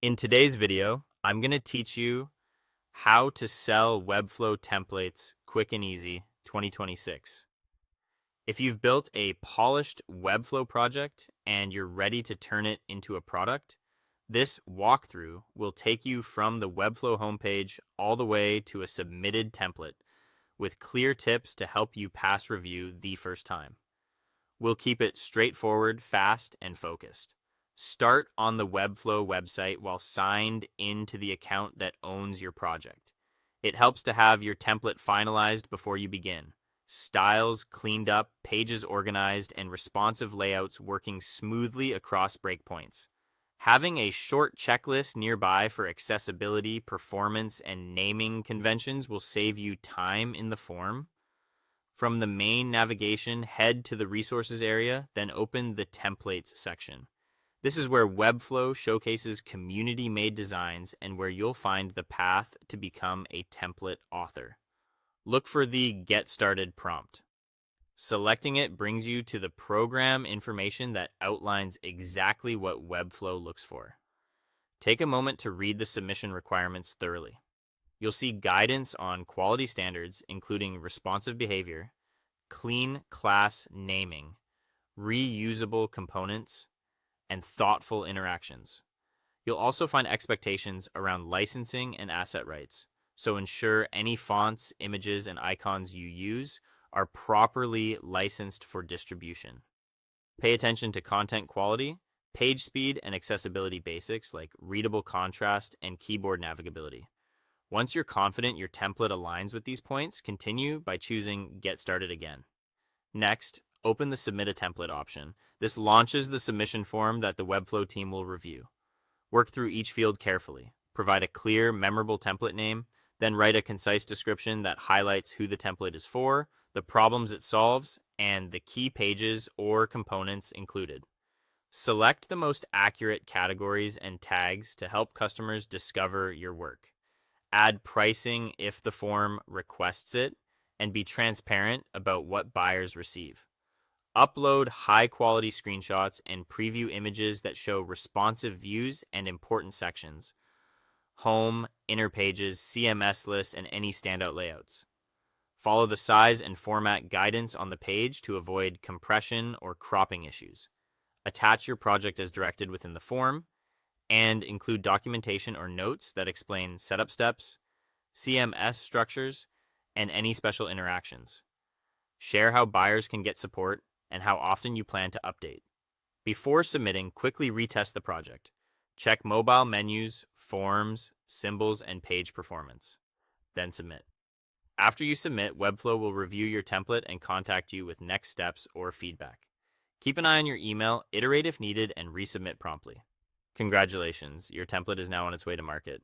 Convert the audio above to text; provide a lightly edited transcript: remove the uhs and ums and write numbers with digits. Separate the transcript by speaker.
Speaker 1: In today's video, I'm going to teach you how to sell Webflow templates quick and easy 2026. If you've built a polished Webflow project and you're ready to turn it into a product, this walkthrough will take you from the Webflow homepage all the way to a submitted template with clear tips to help you pass review the first time. We'll keep it straightforward, fast, and focused. Start on the Webflow website while signed into the account that owns your project. It helps to have your template finalized before you begin. Styles cleaned up, pages organized, and responsive layouts working smoothly across breakpoints. Having a short checklist nearby for accessibility, performance, and naming conventions will save you time in the form. From the main navigation, head to the resources area, then open the templates section. This is where Webflow showcases community-made designs and where you'll find the path to become a template author. Look for the Get Started prompt. Selecting it brings you to the program information that outlines exactly what Webflow looks for. Take a moment to read the submission requirements thoroughly. You'll see guidance on quality standards, including responsive behavior, clean class naming, reusable components, and thoughtful interactions. You'll also find expectations around licensing and asset rights, so ensure any fonts, images, and icons you use are properly licensed for distribution. Pay attention to content quality, page speed, and accessibility basics like readable contrast and keyboard navigability. Once you're confident your template aligns with these points, continue by choosing Get Started again. Next, open the Submit a Template option. This launches the submission form that the Webflow team will review. Work through each field carefully. Provide a clear, memorable template name, then write a concise description that highlights who the template is for, the problems it solves, and the key pages or components included. Select the most accurate categories and tags to help customers discover your work. Add pricing if the form requests it, and be transparent about what buyers receive. Upload high-quality screenshots and preview images that show responsive views and important sections, home, inner pages, CMS lists, and any standout layouts. Follow the size and format guidance on the page to avoid compression or cropping issues. Attach your project as directed within the form, and include documentation or notes that explain setup steps, CMS structures, and any special interactions. Share how buyers can get support and how often you plan to update. Before submitting, quickly retest the project. Check mobile menus, forms, symbols, and page performance. Then submit. After you submit, Webflow will review your template and contact you with next steps or feedback. Keep an eye on your email, iterate if needed, and resubmit promptly. Congratulations, your template is now on its way to market.